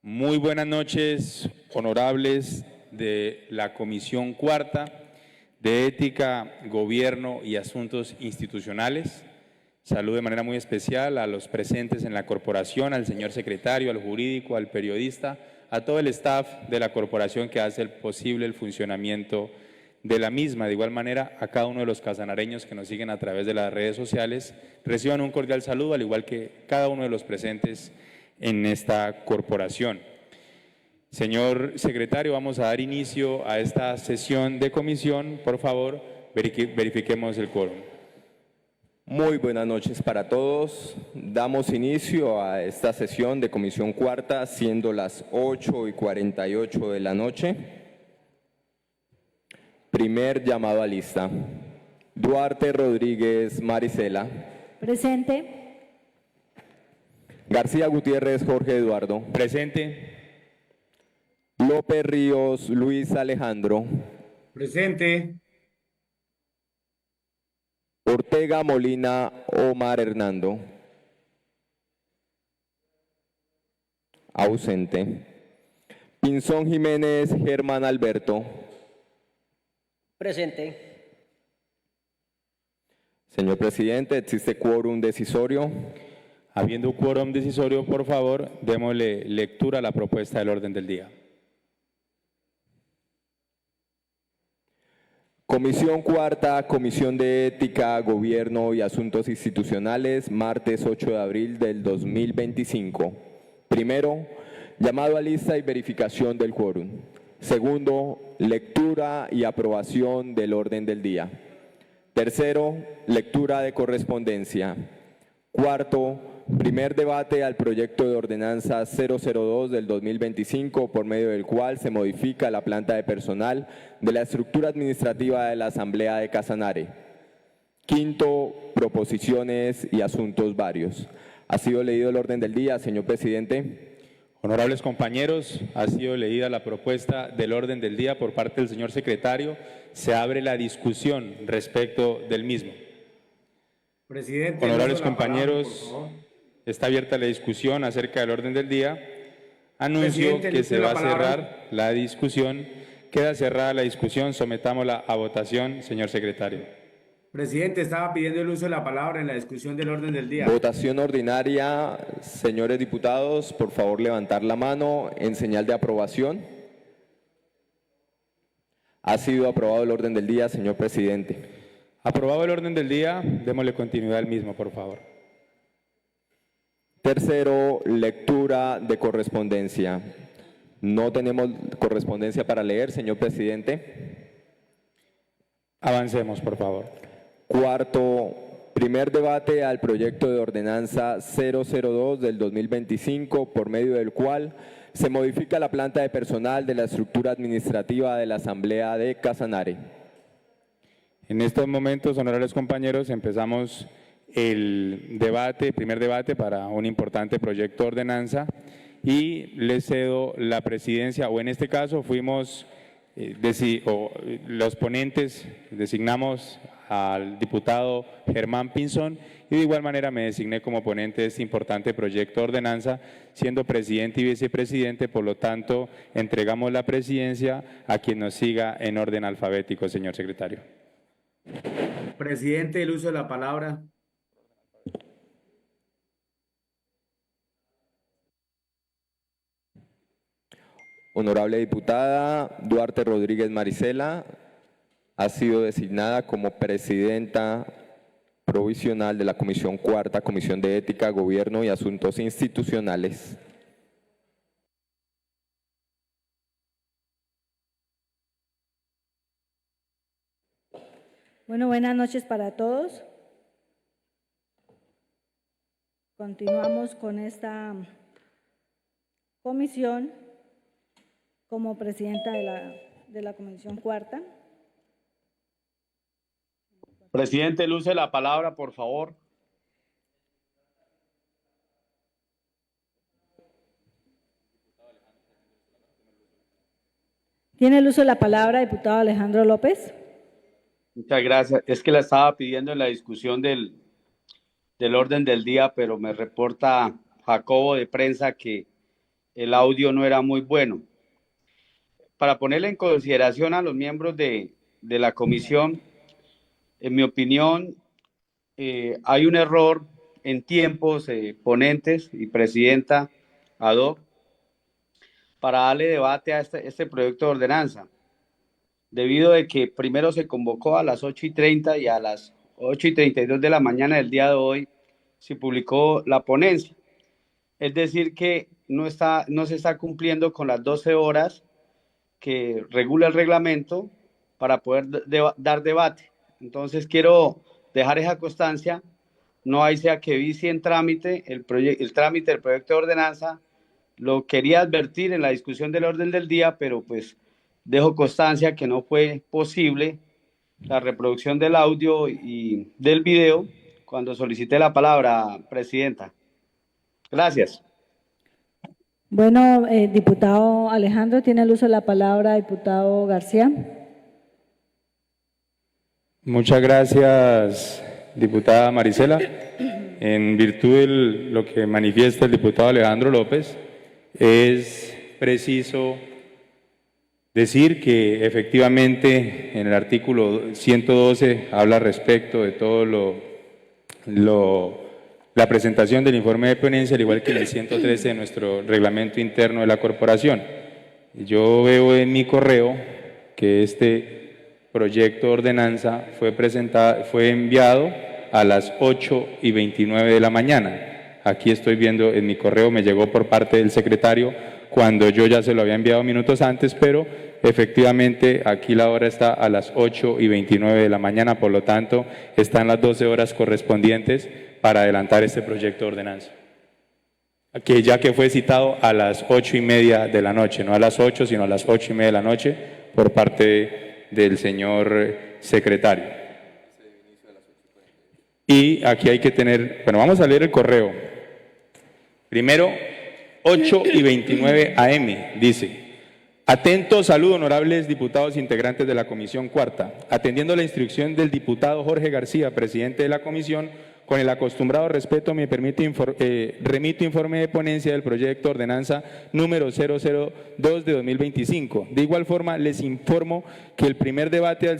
Muy buenas noches, honorables de la Comisión Cuarta de Ética, Gobierno y Asuntos Institucionales. Saludo de manera muy especial a los presentes en la corporación, al señor secretario, al jurídico, al periodista, a todo el staff de la corporación que hace posible el funcionamiento de la misma. De igual manera, a cada uno de los casanareños que nos siguen a través de las redes sociales, reciban un cordial saludo, al igual que cada uno de los presentes en esta corporación. Señor secretario, vamos a dar inicio a esta sesión de comisión. Por favor, verifiquemos el quórum. Muy buenas noches para todos. Damos inicio a esta sesión de Comisión Cuarta, siendo las 8:48 de la noche. Primer llamado a lista. Duarte Rodríguez Marisela. Presente. García Gutiérrez Jorge Eduardo. Presente. López Ríos Luis Alejandro. Presente. Ortega Molina Omar Hernando. Ausente. Pinzón Jiménez Germán Alberto. Presente. Señor presidente, ¿existe quórum decisorio? Habiendo quórum decisorio, por favor, démosle lectura a la propuesta del orden del día. Comisión Cuarta, Comisión de Ética, Gobierno y Asuntos Institucionales, martes 8 de abril del 2025. Primero, llamado a lista y verificación del quórum. Segundo, lectura y aprobación del orden del día. Tercero, lectura de correspondencia. Cuarto, primer debate al proyecto de ordenanza 002 del 2025, por medio del cual se modifica la planta de personal de la estructura administrativa de la Asamblea de Casanare. Quinto, proposiciones y asuntos varios. ¿Ha sido leído el orden del día, señor presidente? Honorables compañeros, ha sido leída la propuesta del orden del día por parte del señor secretario. Se abre la discusión respecto del mismo. Presidente. Honorables compañeros, está abierta la discusión acerca del orden del día. Anuncio que se va a cerrar la discusión. Queda cerrada la discusión. Sometámosla a votación, señor secretario. Presidente, estaba pidiendo el uso de la palabra en la discusión del orden del día. Votación ordinaria. Señores diputados, por favor levantar la mano en señal de aprobación. Ha sido aprobado el orden del día, señor presidente. Aprobado el orden del día, démosle continuidad al mismo, por favor. Tercero, lectura de correspondencia. No tenemos correspondencia para leer, señor presidente. Avancemos, por favor. Cuarto, primer debate al proyecto de ordenanza 002 del 2025, por medio del cual se modifica la planta de personal de la estructura administrativa de la Asamblea de Casanare. En estos momentos, honorables compañeros, empezamos el primer debate para un importante proyecto de ordenanza y le cedo la presidencia, o en este caso fuimos los ponentes, designamos al diputado Germán Pinzón y de igual manera me designé como ponente de este importante proyecto de ordenanza, siendo presidente y vicepresidente. Por lo tanto, entregamos la presidencia a quien nos siga en orden alfabético, señor secretario. Presidente, el uso de la palabra. Honorable diputada Duarte Rodríguez Marisela ha sido designada como presidenta provisional de la Comisión Cuarta, Comisión de Ética, Gobierno y Asuntos Institucionales. Bueno, buenas noches para todos. Continuamos con esta comisión como presidenta de la Comisión Cuarta. Presidente, el uso de la palabra, por favor. Tiene el uso de la palabra, diputado Alejandro López. Muchas gracias. Es que la estaba pidiendo en la discusión del orden del día, pero me reporta Jacobo de prensa que el audio no era muy bueno. Para ponerle en consideración a los miembros de la comisión, en mi opinión, hay un error en tiempos, ponentes y presidenta ad hoc, para darle debate a este proyecto de ordenanza, debido a que primero se convocó a las 8:30 y a las 8:32 de la mañana del día de hoy se publicó la ponencia. Es decir, que no se está cumpliendo con las 12 horas que regula el reglamento para poder dar debate. Entonces quiero dejar esa constancia, no hay sea que vicie en trámite el trámite del proyecto de ordenanza. Lo quería advertir en la discusión del orden del día, pero pues dejo constancia que no fue posible la reproducción del audio y del video cuando solicité la palabra, presidenta. Gracias. Bueno, diputado Alejandro, tiene el uso de la palabra, diputado García. Muchas gracias, diputada Marisela. En virtud de lo que manifiesta el diputado Alejandro López, es preciso decir que efectivamente en el artículo 112 habla respecto de todo la presentación del informe de ponencia, al igual que en el 113 de nuestro reglamento interno de la corporación. Yo veo en mi correo que este proyecto de ordenanza fue enviado a las 8:29 de la mañana. Aquí estoy viendo en mi correo, me llegó por parte del secretario cuando yo ya se lo había enviado minutos antes, pero efectivamente aquí la hora está a las 8:29 de la mañana, por lo tanto están las 12 horas correspondientes para adelantar este proyecto de ordenanza, que ya que fue citado a las 8:30 de la noche, no a las 8, sino a las 8:30 de la noche por parte del señor secretario. Y aquí hay que tener, bueno, vamos a leer el correo. Primero, 8:29 AM, dice: atento saludo, honorables diputados integrantes de la Comisión Cuarta. Atendiendo la instrucción del diputado Jorge García, presidente de la Comisión, con el acostumbrado respeto me remito informe de ponencia del proyecto de ordenanza número 002 de 2025. De igual forma, les informo que el primer debate al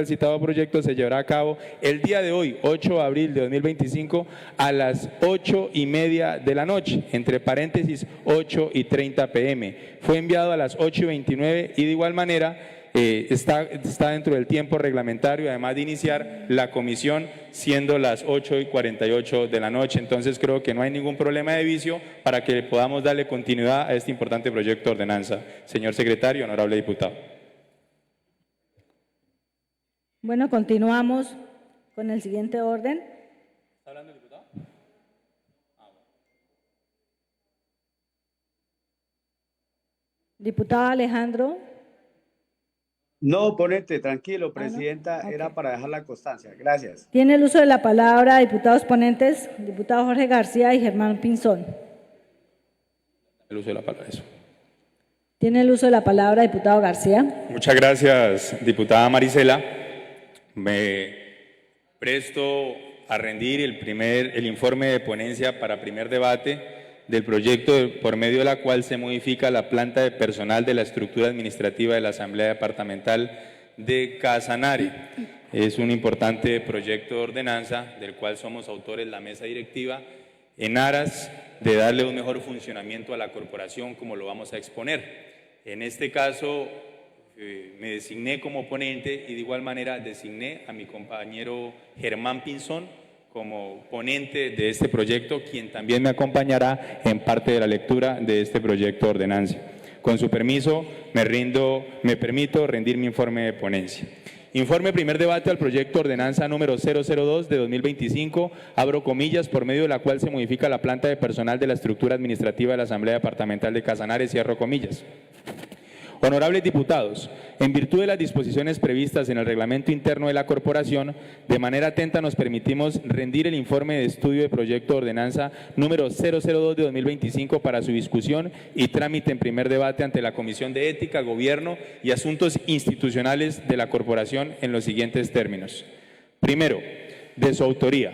citado proyecto se llevará a cabo el día de hoy, 8 de abril de 2025, a las 8:30 de la noche, entre paréntesis 8:30 p.m. Fue enviado a las 8:29 y de igual manera está dentro del tiempo reglamentario, además de iniciar la comisión siendo las 8:48 de la noche. Entonces creo que no hay ningún problema de vicio para que podamos darle continuidad a este importante proyecto de ordenanza. Señor secretario, honorable diputado. Bueno, continuamos con el siguiente orden. ¿Está hablando el diputado? Diputado Alejandro. No, ponente, tranquilo, presidenta, no. Okay. Era para dejar la constancia. Gracias. Tiene el uso de la palabra, diputados ponentes, diputado Jorge García y Germán Pinzón. El uso de la palabra, eso. Tiene el uso de la palabra, diputado García. Muchas gracias, diputada Marisela. Me presto a rendir el informe de ponencia para primer debate del proyecto por medio de la cual se modifica la planta de personal de la estructura administrativa de la Asamblea Departamental de Casanare. Es un importante proyecto de ordenanza del cual somos autores la mesa directiva en aras de darle un mejor funcionamiento a la corporación, como lo vamos a exponer. En este caso me designé como ponente y de igual manera designé a mi compañero Germán Pinzón como ponente de este proyecto, quien también me acompañará en parte de la lectura de este proyecto de ordenanza. Con su permiso, me permito rendir mi informe de ponencia. Informe primer debate al proyecto de ordenanza número 002 de 2025, abro comillas, por medio de la cual se modifica la planta de personal de la estructura administrativa de la Asamblea Departamental de Casanare, cierro comillas. Honorables diputados, en virtud de las disposiciones previstas en el reglamento interno de la corporación, de manera atenta nos permitimos rendir el informe de estudio de proyecto de ordenanza número 002 de 2025 para su discusión y trámite en primer debate ante la Comisión de Ética, Gobierno y Asuntos Institucionales de la corporación en los siguientes términos. Primero, de su autoría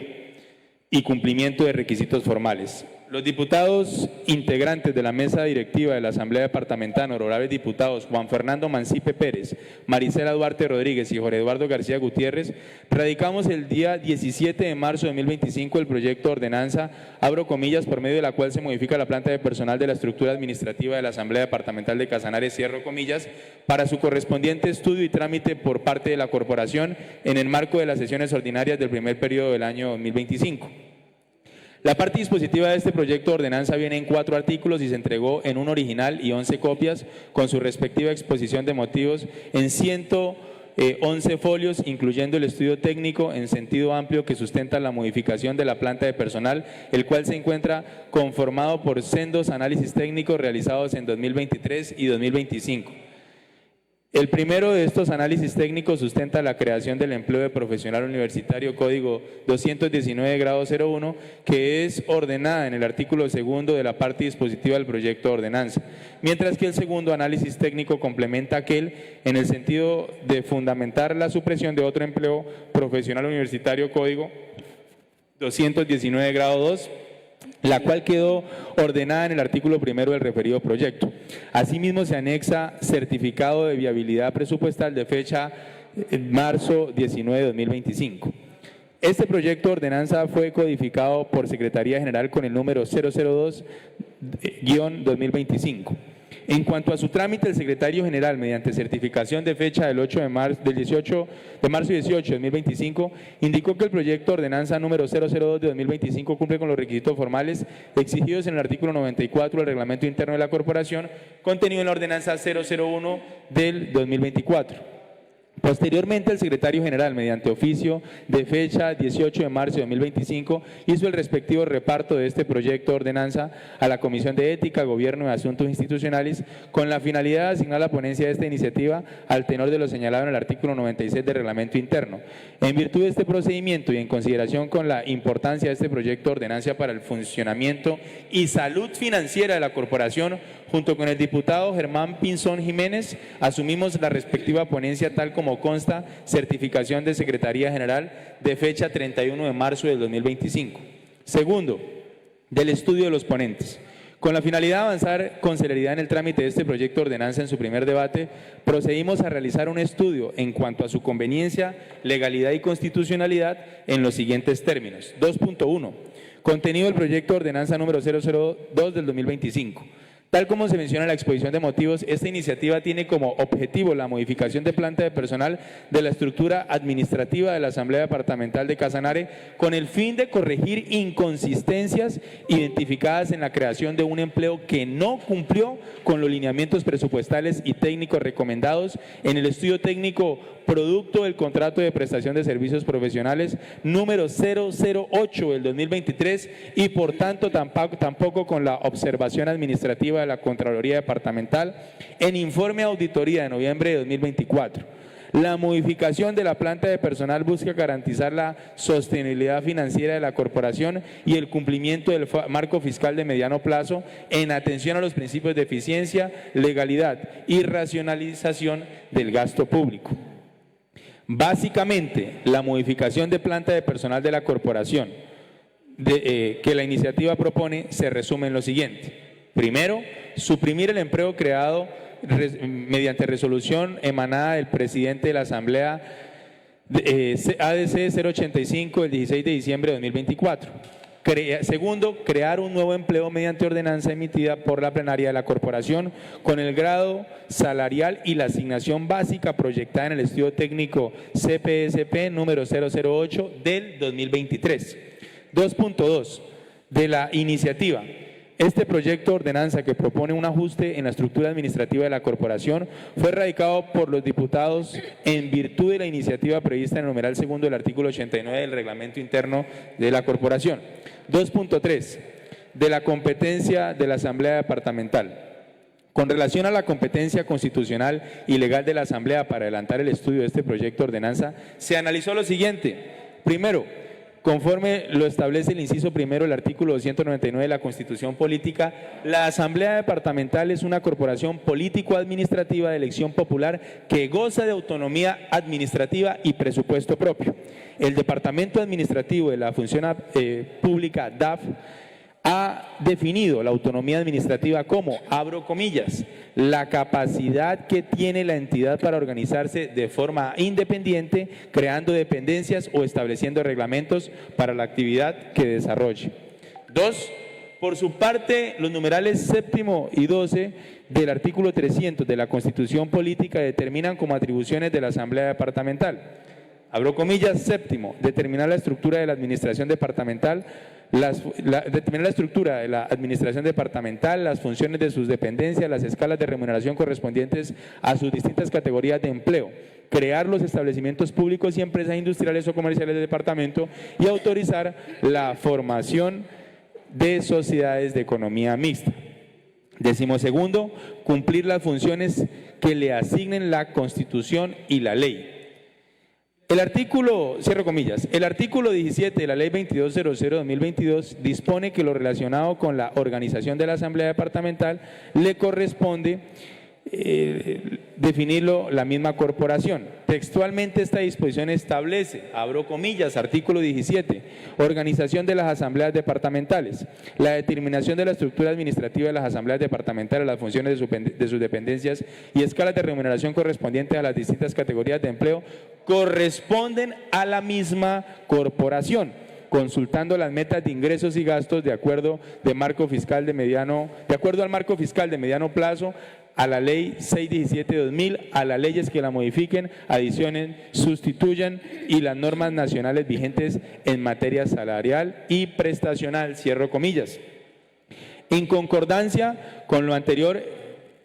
y cumplimiento de requisitos formales. Los diputados integrantes de la mesa directiva de la Asamblea Departamental, honorables diputados Juan Fernando Mancipe Pérez, Marisela Duarte Rodríguez y Jorge Eduardo García Gutiérrez, radicamos el día 17 de marzo de 2025 el proyecto de ordenanza, abro comillas, por medio de la cual se modifica la planta de personal de la estructura administrativa de la Asamblea Departamental de Casanare, cierro comillas, para su correspondiente estudio y trámite por parte de la Corporación en el marco de las sesiones ordinarias del primer periodo del año 2025. La parte dispositiva de este proyecto de ordenanza viene en 4 artículos y se entregó en un original y 11 copias con su respectiva exposición de motivos en 111 folios, incluyendo el estudio técnico en sentido amplio que sustenta la modificación de la planta de personal, el cual se encuentra conformado por sendos análisis técnicos realizados en 2023 y 2025. El primero de estos análisis técnicos sustenta la creación del empleo de profesional universitario código 219-01, que es ordenada en el artículo segundo de la parte dispositiva del proyecto de ordenanza, mientras que el segundo análisis técnico complementa aquel en el sentido de fundamentar la supresión de otro empleo profesional universitario código 219-2, la cual quedó ordenada en el artículo primero del referido proyecto. Asimismo, se anexa certificado de viabilidad presupuestal de fecha marzo 19 de 2025. Este proyecto de ordenanza fue codificado por Secretaría General con el número 002-2025. En cuanto a su trámite, el secretario general, mediante certificación de fecha del 18 de marzo 18 de 2025, indicó que el proyecto de ordenanza número 002 de 2025 cumple con los requisitos formales exigidos en el artículo 94 del reglamento interno de la corporación, contenido en la ordenanza 001 del 2024. Posteriormente, el secretario general, mediante oficio de fecha 18 de marzo de 2025, hizo el respectivo reparto de este proyecto de ordenanza a la Comisión de Ética, Gobierno y Asuntos Institucionales, con la finalidad de asignar la ponencia de esta iniciativa al tenor de lo señalado en el artículo 96 del reglamento interno. En virtud de este procedimiento y en consideración con la importancia de este proyecto de ordenanza para el funcionamiento y salud financiera de la corporación, junto con el diputado Germán Pinzón Jiménez, asumimos la respectiva ponencia tal como consta certificación de Secretaría General de fecha 31 de marzo del 2025. Segundo, del estudio de los ponentes. Con la finalidad de avanzar con celeridad en el trámite de este proyecto de ordenanza en su primer debate, procedimos a realizar un estudio en cuanto a su conveniencia, legalidad y constitucionalidad en los siguientes términos. 2.1. Contenido del proyecto de ordenanza número 002 del 2025. Tal como se menciona en la exposición de motivos, esta iniciativa tiene como objetivo la modificación de planta de personal de la estructura administrativa de la Asamblea Departamental de Casanare con el fin de corregir inconsistencias identificadas en la creación de un empleo que no cumplió con los lineamientos presupuestales y técnicos recomendados en el estudio técnico producto del contrato de prestación de servicios profesionales número 008 del 2023 y por tanto tampoco con la observación administrativa de la Contraloría Departamental en informe de auditoría de noviembre de 2024. La modificación de la planta de personal busca garantizar la sostenibilidad financiera de la corporación y el cumplimiento del marco fiscal de mediano plazo en atención a los principios de eficiencia, legalidad y racionalización del gasto público. Básicamente, la modificación de planta de personal de la corporación que la iniciativa propone se resume en lo siguiente. Primero, suprimir el empleo creado mediante resolución emanada del presidente de la Asamblea ADC 085 del 16 de diciembre de 2024. Segundo, crear un nuevo empleo mediante ordenanza emitida por la plenaria de la corporación con el grado salarial y la asignación básica proyectada en el estudio técnico CPSP número 008 del 2023. 2.2. De la iniciativa. Este proyecto de ordenanza que propone un ajuste en la estructura administrativa de la corporación fue radicado por los diputados en virtud de la iniciativa prevista en el numeral segundo del artículo 89 del reglamento interno de la corporación. 2.3. De la competencia de la Asamblea Departamental. Con relación a la competencia constitucional y legal de la Asamblea para adelantar el estudio de este proyecto de ordenanza, se analizó lo siguiente. Primero, conforme lo establece el inciso primero del artículo 299 de la Constitución Política, la Asamblea Departamental es una corporación político-administrativa de elección popular que goza de autonomía administrativa y presupuesto propio. El Departamento Administrativo de la Función Pública, DAF, ha definido la autonomía administrativa como, abro comillas, la capacidad que tiene la entidad para organizarse de forma independiente, creando dependencias o estableciendo reglamentos para la actividad que desarrolle. 2. Por su parte, los numerales séptimo y 12 del artículo 300 de la Constitución Política determinan como atribuciones de la Asamblea Departamental. Abro comillas, séptimo, determinar la estructura de la administración departamental, determinar la estructura de la administración departamental, las funciones de sus dependencias, las escalas de remuneración correspondientes a sus distintas categorías de empleo, crear los establecimientos públicos y empresas industriales o comerciales del departamento y autorizar la formación de sociedades de economía mixta. 12º, cumplir las funciones que le asignen la Constitución y la ley. El artículo, cierro comillas, el artículo 17 de la Ley 2200/2022 dispone que lo relacionado con la organización de la Asamblea Departamental le corresponde definirlo la misma corporación. Textualmente esta disposición establece, abro comillas, artículo 17, organización de las asambleas departamentales, la determinación de la estructura administrativa de las asambleas departamentales, las funciones de sus dependencias y escalas de remuneración correspondientes a las distintas categorías de empleo corresponden a la misma corporación, consultando las metas de ingresos y gastos de acuerdo al marco fiscal de mediano plazo, a la Ley 617/2000, a las leyes que la modifiquen, adicionen, sustituyan y las normas nacionales vigentes en materia salarial y prestacional, cierro comillas. En concordancia con lo anterior,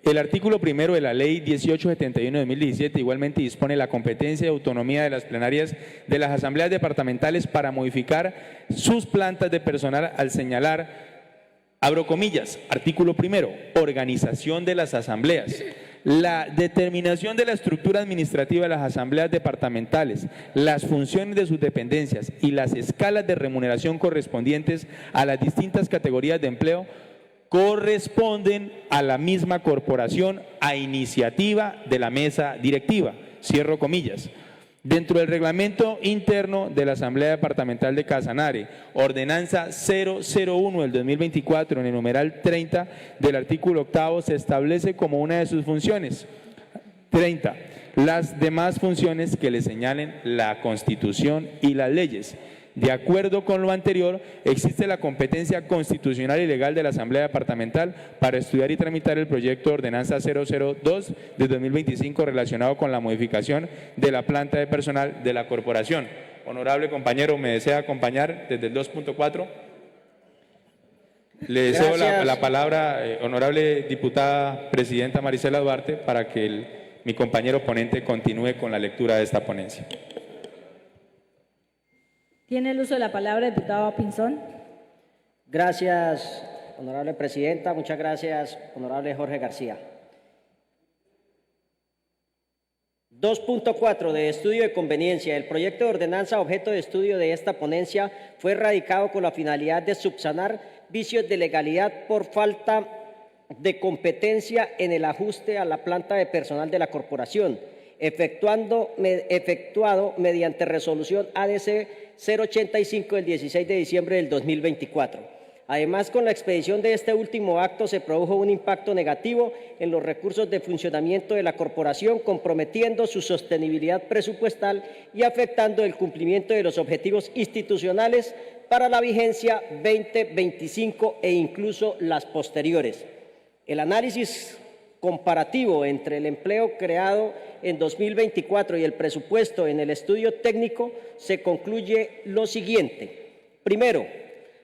el artículo 1 de la Ley 1871/2017 igualmente dispone la competencia y autonomía de las plenarias de las asambleas departamentales para modificar sus plantas de personal al señalar, abro comillas, artículo 1, organización de las asambleas, la determinación de la estructura administrativa de las asambleas departamentales, las funciones de sus dependencias y las escalas de remuneración correspondientes a las distintas categorías de empleo corresponden a la misma corporación a iniciativa de la mesa directiva, cierro comillas. Dentro del reglamento interno de la Asamblea Departamental de Casanare, ordenanza 001 del 2024, en el numeral 30 del artículo 8, se establece como una de sus funciones, 30, las demás funciones que le señalen la Constitución y las leyes. De acuerdo con lo anterior, existe la competencia constitucional y legal de la Asamblea Departamental para estudiar y tramitar el proyecto de ordenanza 002 de 2025 relacionado con la modificación de la planta de personal de la corporación. Honorable compañero, ¿me desea acompañar desde el 2.4? Le deseo la palabra, honorable diputada presidenta Marisela Duarte, para que mi compañero ponente continúe con la lectura de esta ponencia. Tiene el uso de la palabra el diputado Pinzón. Gracias, honorable presidenta. Muchas gracias, honorable Jorge García. 2.4 de estudio de conveniencia. El proyecto de ordenanza objeto de estudio de esta ponencia fue radicado con la finalidad de subsanar vicios de legalidad por falta de competencia en el ajuste a la planta de personal de la corporación, efectuado mediante resolución ADC 085 del 16 de diciembre del 2024. Además, con la expedición de este último acto se produjo un impacto negativo en los recursos de funcionamiento de la corporación, comprometiendo su sostenibilidad presupuestal y afectando el cumplimiento de los objetivos institucionales para la vigencia 2025 e incluso las posteriores. El análisis comparativo entre el empleo creado en 2024 y el presupuesto en el estudio técnico se concluye lo siguiente. Primero,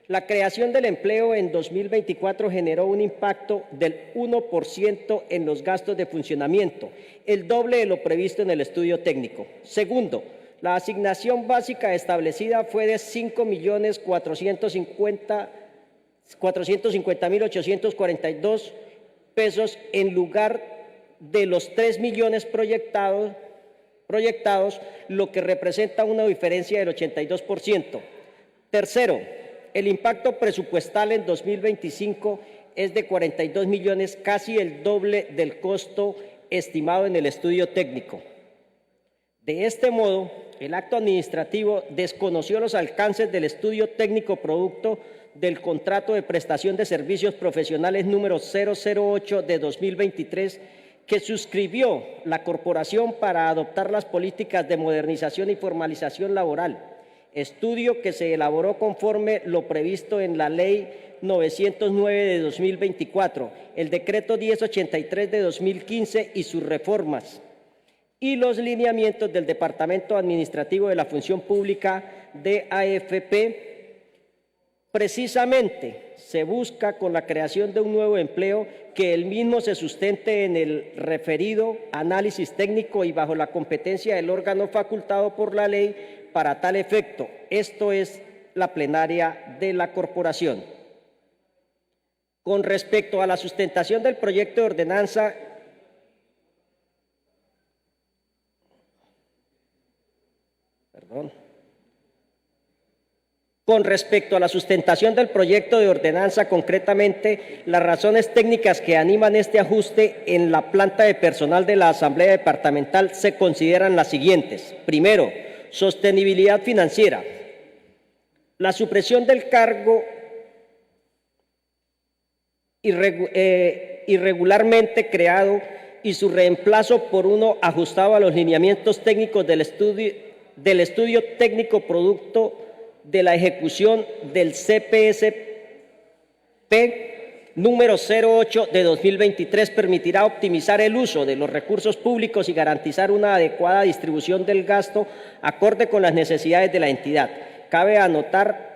la creación del empleo en 2024 generó un impacto del 1% en los gastos de funcionamiento, el doble de lo previsto en el estudio técnico. Segundo, la asignación básica establecida fue de 5.450.842 pesos en lugar de los 3 millones proyectados, lo que representa una diferencia del 82%. Tercero, el impacto presupuestal en 2025 es de 42 millones, casi el doble del costo estimado en el estudio técnico. De este modo, el acto administrativo desconoció los alcances del estudio técnico producto del contrato de prestación de servicios profesionales número 008 de 2023 que suscribió la corporación para adoptar las políticas de modernización y formalización laboral, estudio que se elaboró conforme lo previsto en la Ley 909 de 2024, el Decreto 1083 de 2015 y sus reformas, y los lineamientos del Departamento Administrativo de la Función Pública de AFP. Precisamente se busca con la creación de un nuevo empleo que el mismo se sustente en el referido análisis técnico y bajo la competencia del órgano facultado por la ley para tal efecto. Esto es la plenaria de la corporación. Con respecto a la sustentación del proyecto de ordenanza, concretamente, las razones técnicas que animan este ajuste en la planta de personal de la Asamblea Departamental se consideran las siguientes. Primero, sostenibilidad financiera. La supresión del cargo irregularmente creado y su reemplazo por uno ajustado a los lineamientos técnicos del estudio técnico producto de la ejecución del CPSP número 08 de 2023 permitirá optimizar el uso de los recursos públicos y garantizar una adecuada distribución del gasto acorde con las necesidades de la entidad. Cabe anotar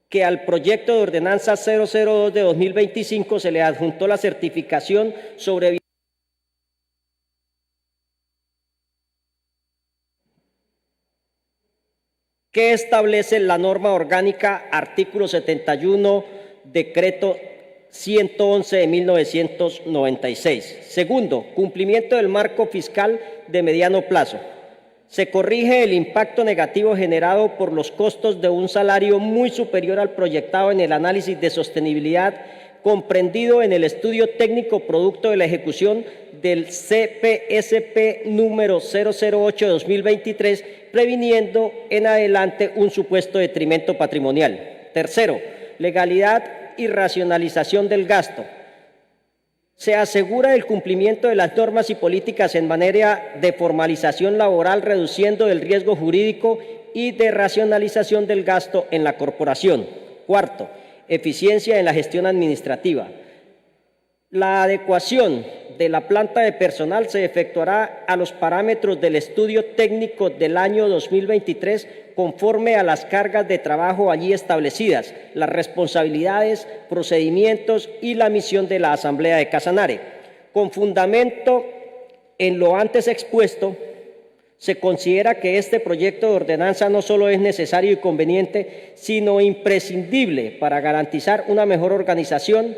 que al proyecto de ordenanza 002 de 2025 se le adjuntó la certificación sobre que establece la norma orgánica, artículo 71, decreto 111 de 1996. Segundo, cumplimiento del marco fiscal de mediano plazo. Se corrige el impacto negativo generado por los costos de un salario muy superior al proyectado en el análisis de sostenibilidad comprendido en el estudio técnico producto de la ejecución del CPSP número 008 de 2023, previniendo en adelante un supuesto detrimento patrimonial. Tercero, legalidad y racionalización del gasto. Se asegura el cumplimiento de las normas y políticas en materia de formalización laboral, reduciendo el riesgo jurídico y de racionalización del gasto en la corporación. Cuarto, eficiencia en la gestión administrativa. La adecuación de la planta de personal se efectuará a los parámetros del estudio técnico del año 2023 conforme a las cargas de trabajo allí establecidas, las responsabilidades, procedimientos y la misión de la Asamblea de Casanare. Con fundamento en lo antes expuesto, se considera que este proyecto de ordenanza no solo es necesario y conveniente, sino imprescindible para garantizar una mejor organización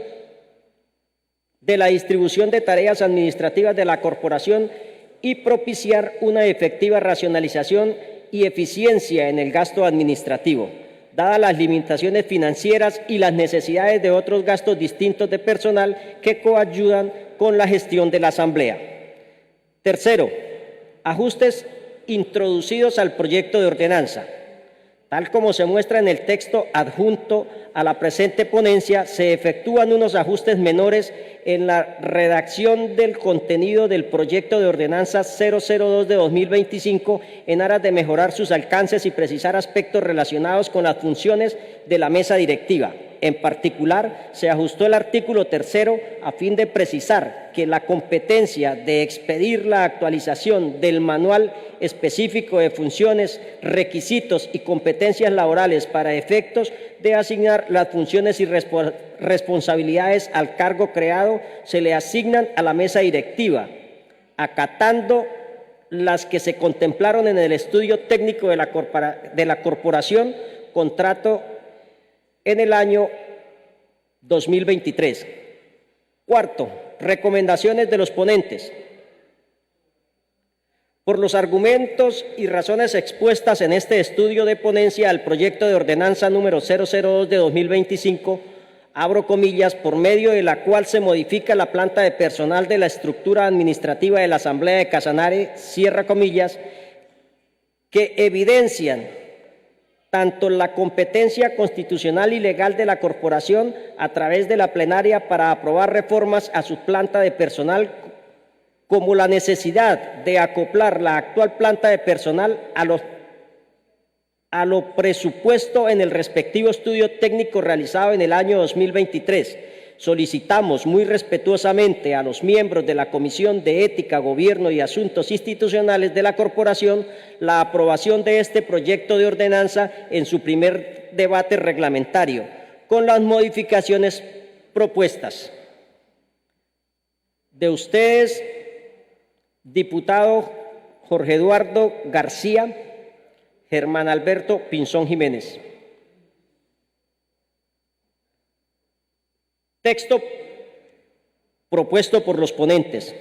de la distribución de tareas administrativas de la corporación y propiciar una efectiva racionalización y eficiencia en el gasto administrativo, dadas las limitaciones financieras y las necesidades de otros gastos distintos de personal que coayudan con la gestión de la Asamblea. Tercero, ajustes introducidos al proyecto de ordenanza. Tal como se muestra en el texto adjunto a la presente ponencia, se efectúan unos ajustes menores en la redacción del contenido del proyecto de ordenanza 002 de 2025 en aras de mejorar sus alcances y precisar aspectos relacionados con las funciones de la mesa directiva. En particular, se ajustó el artículo 3 a fin de precisar que la competencia de expedir la actualización del manual específico de funciones, requisitos y competencias laborales para efectos de asignar las funciones y responsabilidades al cargo creado se le asignan a la mesa directiva, acatando las que se contemplaron en el estudio técnico de la corporación, contrato en el año 2023. Cuarto, recomendaciones de los ponentes. Por los argumentos y razones expuestas en este estudio de ponencia al proyecto de ordenanza número 002 de 2025, abro comillas, por medio de la cual se modifica la planta de personal de la estructura administrativa de la Asamblea de Casanare, cierra comillas, que evidencian tanto la competencia constitucional y legal de la corporación a través de la plenaria para aprobar reformas a su planta de personal, como la necesidad de acoplar la actual planta de personal a lo presupuesto en el respectivo estudio técnico realizado en el año 2023. Solicitamos muy respetuosamente a los miembros de la Comisión de Ética, Gobierno y Asuntos Institucionales de la Corporación la aprobación de este proyecto de ordenanza en su primer debate reglamentario, con las modificaciones propuestas. De ustedes, diputado Jorge Eduardo García, Germán Alberto Pinzón Jiménez. Texto propuesto por los ponentes.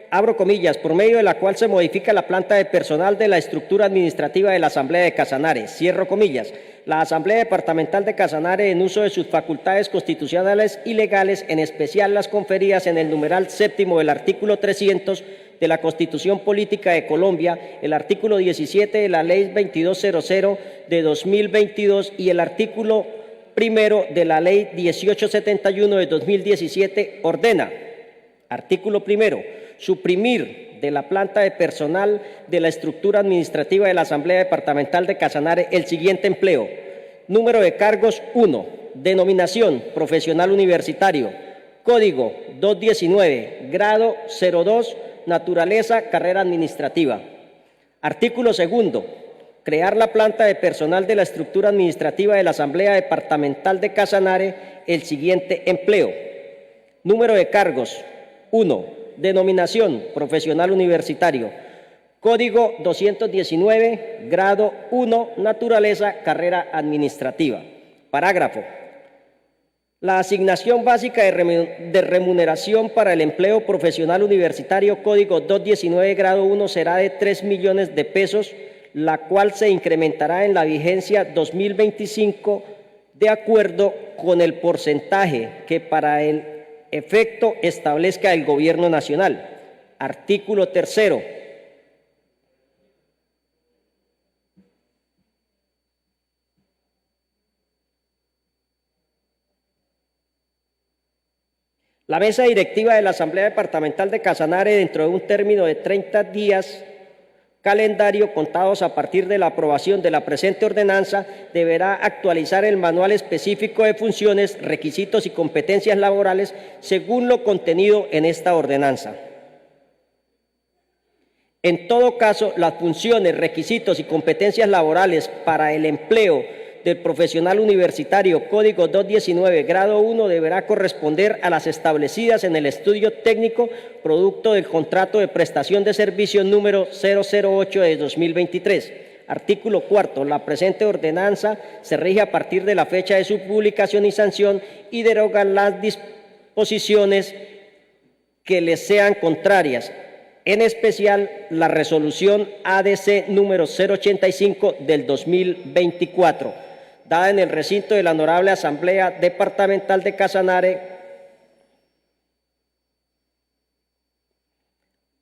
Abro comillas, por medio de la cual se modifica la planta de personal de la estructura administrativa de la Asamblea de Casanare. Cierro comillas. La Asamblea Departamental de Casanare, en uso de sus facultades constitucionales y legales, en especial las conferidas en el numeral séptimo del artículo 300 de la Constitución Política de Colombia, el artículo 17 de la Ley 2200 de 2022 y el artículo primero de la Ley 1871 de 2017, ordena, artículo primero, suprimir de la planta de personal de la estructura administrativa de la Asamblea Departamental de Casanare el siguiente empleo. Número de cargos 1, denominación profesional universitario, código 219, grado 02, naturaleza, carrera administrativa. Artículo segundo, crear la planta de personal de la estructura administrativa de la Asamblea Departamental de Casanare el siguiente empleo. Número de cargos 1, denominación profesional universitario, código 219, grado 1, naturaleza, carrera administrativa. Parágrafo. La asignación básica de remuneración para el empleo profesional universitario, código 219, grado 1, será de 3 millones de pesos, la cual se incrementará en la vigencia 2025 de acuerdo con el porcentaje que para el efecto establezca el Gobierno Nacional. Artículo tercero. La mesa directiva de la Asamblea Departamental de Casanare, dentro de un término de 30 días calendario contados a partir de la aprobación de la presente ordenanza, deberá actualizar el manual específico de funciones, requisitos y competencias laborales según lo contenido en esta ordenanza. En todo caso, las funciones, requisitos y competencias laborales para el empleo del profesional universitario, código 219, grado 1, deberá corresponder a las establecidas en el estudio técnico producto del contrato de prestación de servicios número 008 de 2023. Artículo cuarto. La presente ordenanza se rige a partir de la fecha de su publicación y sanción y deroga las disposiciones que les sean contrarias, en especial la resolución ADC número 085 del 2024. Dada en el recinto de la Honorable Asamblea Departamental de Casanare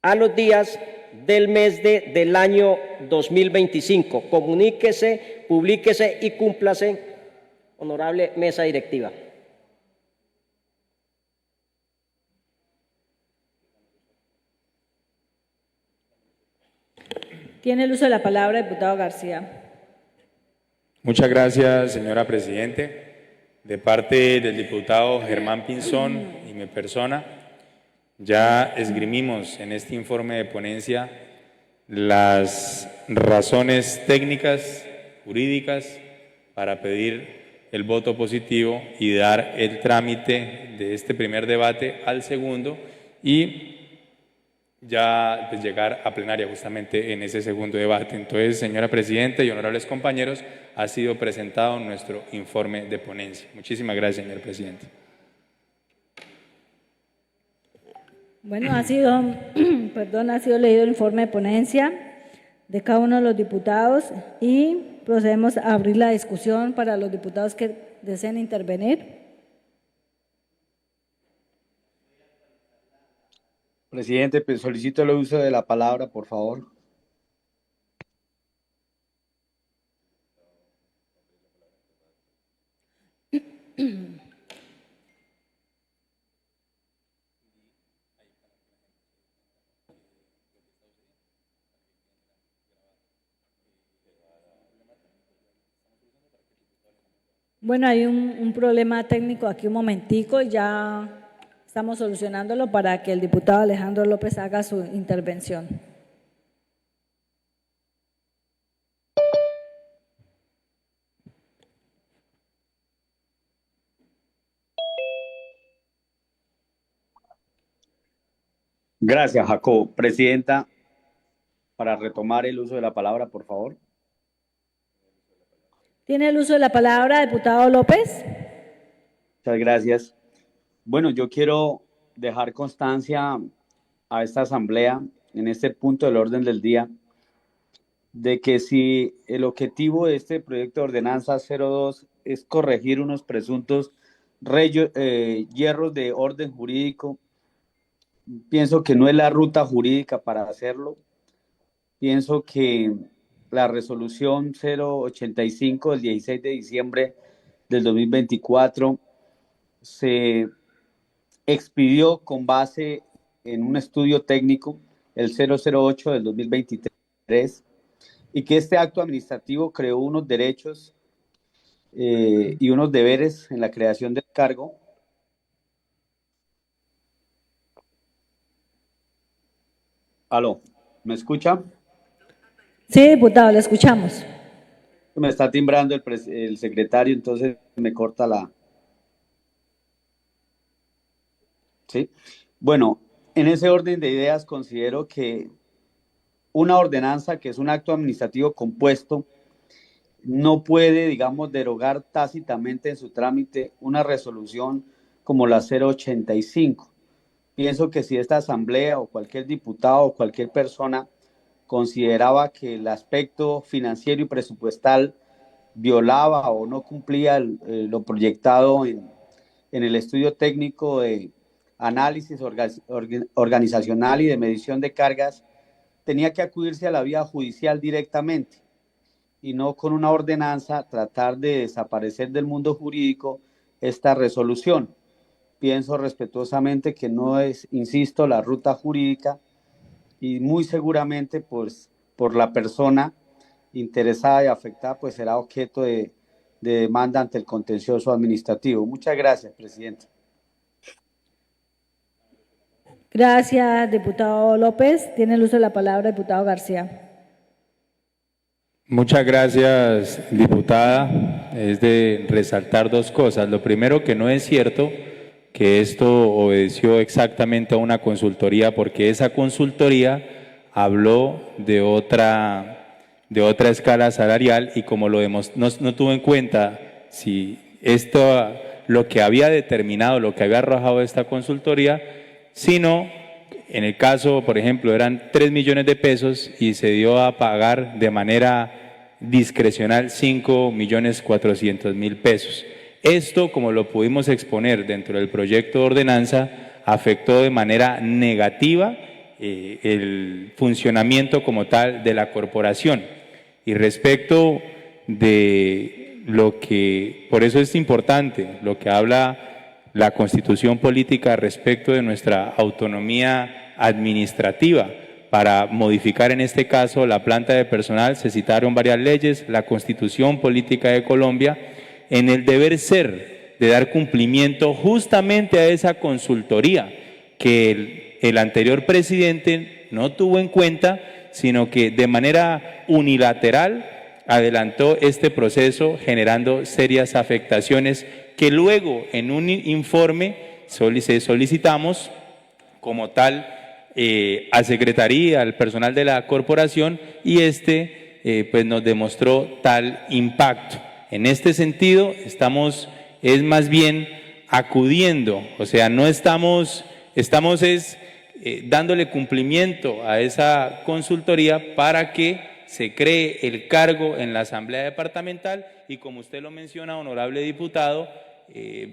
a los días del mes del año 2025. Comuníquese, publíquese y cúmplase, Honorable Mesa Directiva. Tiene el uso de la palabra, diputado García. Muchas gracias, señora Presidente. De parte del diputado Germán Pinzón y mi persona, ya esgrimimos en este informe de ponencia las razones técnicas, jurídicas, para pedir el voto positivo y dar el trámite de este primer debate al segundo y ya pues, llegar a plenaria justamente en ese segundo debate. Entonces, señora Presidenta y honorables compañeros, ha sido presentado nuestro informe de ponencia. Muchísimas gracias, señor Presidente. Bueno, ha sido leído el informe de ponencia de cada uno de los diputados y procedemos a abrir la discusión para los diputados que deseen intervenir. Presidente, pues solicito el uso de la palabra, por favor. Bueno, hay un problema técnico aquí un momentico, ya estamos solucionándolo para que el diputado Alejandro López haga su intervención. Gracias, Jacob. Presidenta, para retomar el uso de la palabra, por favor. ¿Tiene el uso de la palabra, diputado López? Muchas gracias. Bueno, yo quiero dejar constancia a esta asamblea en este punto del orden del día de que si el objetivo de este proyecto de ordenanza 02 es corregir unos presuntos hierros de orden jurídico, pienso que no es la ruta jurídica para hacerlo. Pienso que la resolución 085 del 16 de diciembre del 2024 se expidió con base en un estudio técnico, el 008 del 2023, y que este acto administrativo creó unos derechos y unos deberes en la creación del cargo. ¿Aló? ¿Me escucha? Sí, diputado, le escuchamos. Me está timbrando el secretario, entonces me corta la... ¿Sí? Bueno, en ese orden de ideas considero que una ordenanza, que es un acto administrativo compuesto, no puede, digamos, derogar tácitamente en su trámite una resolución como la 085. Pienso que si esta asamblea o cualquier diputado o cualquier persona consideraba que el aspecto financiero y presupuestal violaba o no cumplía lo proyectado en el estudio técnico de análisis organizacional y de medición de cargas, tenía que acudirse a la vía judicial directamente y no con una ordenanza tratar de desaparecer del mundo jurídico esta resolución. Pienso respetuosamente que no es, insisto, la ruta jurídica y muy seguramente pues por la persona interesada y afectada pues será objeto de demanda ante el contencioso administrativo. Muchas gracias, presidente. Gracias, diputado López. Tiene el uso de la palabra, diputado García. Muchas gracias, diputada. Es de resaltar dos cosas. Lo primero, que no es cierto que esto obedeció exactamente a una consultoría, porque esa consultoría habló de otra escala salarial y como lo no tuvo en cuenta si esto, lo que había determinado, lo que había arrojado esta consultoría, sino en el caso, por ejemplo, eran 3 millones de pesos y se dio a pagar de manera discrecional 5.400.000 pesos. Esto, como lo pudimos exponer dentro del proyecto de ordenanza, afectó de manera negativa el funcionamiento como tal de la corporación. Y respecto de lo que, por eso es importante, lo que habla la Constitución Política respecto de nuestra autonomía administrativa. Para modificar en este caso la planta de personal se citaron varias leyes, la Constitución Política de Colombia, en el deber ser de dar cumplimiento justamente a esa consultoría que el anterior presidente no tuvo en cuenta, sino que de manera unilateral adelantó este proceso generando serias afectaciones que luego en un informe solicitamos como tal a Secretaría, al personal de la corporación y pues nos demostró tal impacto. En este sentido es más bien acudiendo, o sea, no estamos dándole cumplimiento a esa consultoría para que se cree el cargo en la Asamblea Departamental y, como usted lo menciona, honorable diputado,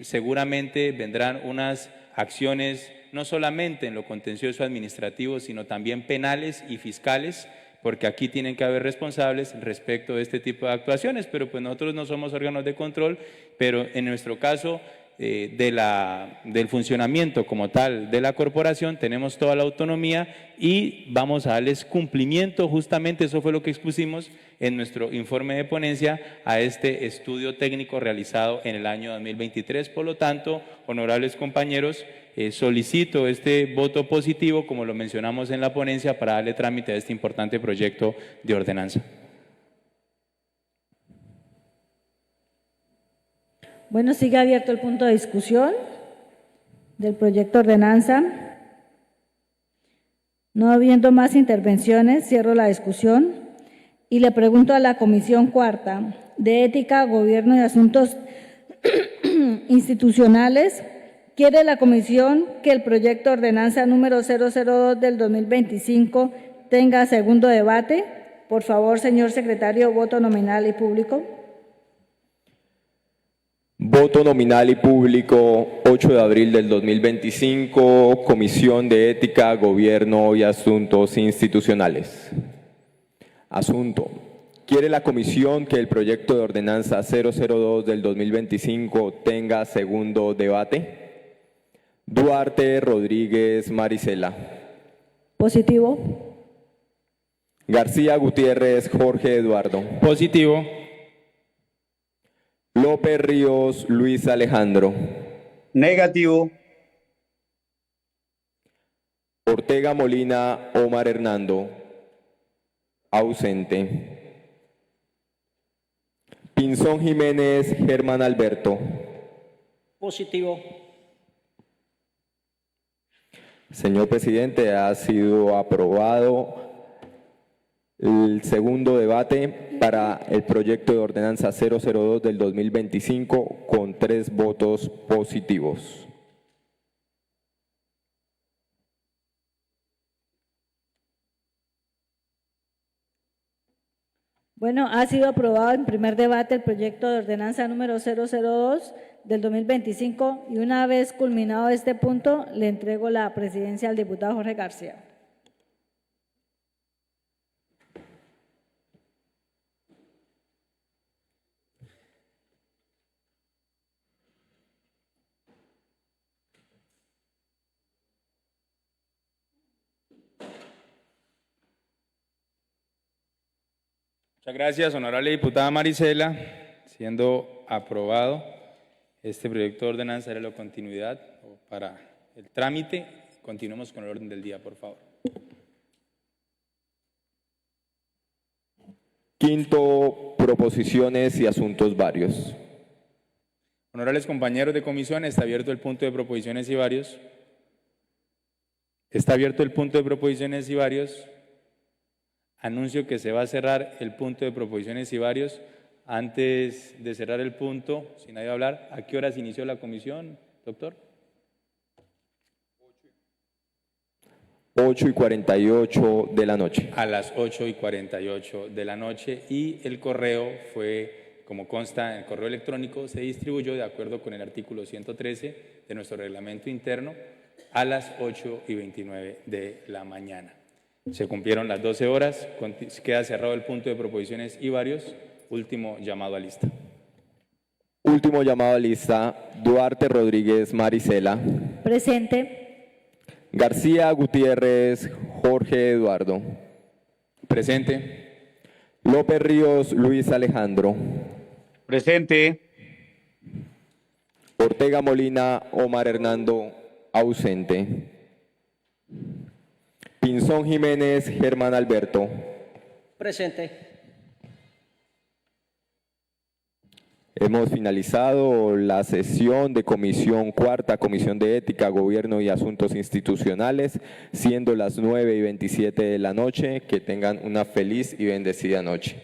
seguramente vendrán unas acciones no solamente en lo contencioso administrativo, sino también penales y fiscales, porque aquí tienen que haber responsables respecto de este tipo de actuaciones, pero pues nosotros no somos órganos de control, pero en nuestro caso del funcionamiento como tal de la corporación tenemos toda la autonomía y vamos a darles cumplimiento, justamente eso fue lo que expusimos en nuestro informe de ponencia a este estudio técnico realizado en el año 2023. Por lo tanto, honorables compañeros, solicito este voto positivo, como lo mencionamos en la ponencia, para darle trámite a este importante proyecto de ordenanza. Bueno, sigue abierto el punto de discusión del proyecto de ordenanza. No habiendo más intervenciones, cierro la discusión y le pregunto a la Comisión Cuarta de Ética, Gobierno y Asuntos Institucionales, ¿quiere la Comisión que el proyecto de ordenanza número 002 del 2025 tenga segundo debate? Por favor, señor secretario, voto nominal y público. Voto nominal y público, 8 de abril del 2025, Comisión de Ética, Gobierno y Asuntos Institucionales. Asunto. ¿Quiere la Comisión que el proyecto de ordenanza 002 del 2025 tenga segundo debate? Duarte Rodríguez Marisela. Positivo. García Gutiérrez Jorge Eduardo. Positivo. López Ríos Luis Alejandro. Negativo. Ortega Molina Omar Hernando. Ausente. Pinzón Jiménez Germán Alberto. Positivo. Señor presidente, ha sido aprobado el segundo debate para el proyecto de ordenanza 002 del 2025 con 3 votos positivos. Bueno, ha sido aprobado en primer debate el proyecto de ordenanza número 002 del 2025 y una vez culminado este punto, le entrego la presidencia al diputado Jorge García. Muchas gracias, honorable diputada Marisela. Siendo aprobado este proyecto de ordenanza, daré la continuidad para el trámite. Continuemos con el orden del día, por favor. Quinto, proposiciones y asuntos varios. Honorables compañeros de comisión, está abierto el punto de proposiciones y varios. Está abierto el punto de proposiciones y varios. Anuncio que se va a cerrar el punto de proposiciones y varios. Antes de cerrar el punto, sin nadie hablar, ¿a qué horas inició la comisión, doctor? 8:48 de la noche. A las 8:48 de la noche, y el correo fue, como consta en el correo electrónico, se distribuyó de acuerdo con el artículo 113 de nuestro reglamento interno a las 8:29 de la mañana. Se cumplieron las 12 horas, queda cerrado el punto de proposiciones y varios. Último llamado a lista. Último llamado a lista, Duarte Rodríguez Marisela. Presente. García Gutiérrez Jorge Eduardo. Presente. López Ríos Luis Alejandro. Presente. Ortega Molina Omar Hernando. Ausente. Pinzón Jiménez Germán Alberto. Presente. Hemos finalizado la sesión de Comisión Cuarta, Comisión de Ética, Gobierno y Asuntos Institucionales, siendo las 9:27 de la noche. Que tengan una feliz y bendecida noche.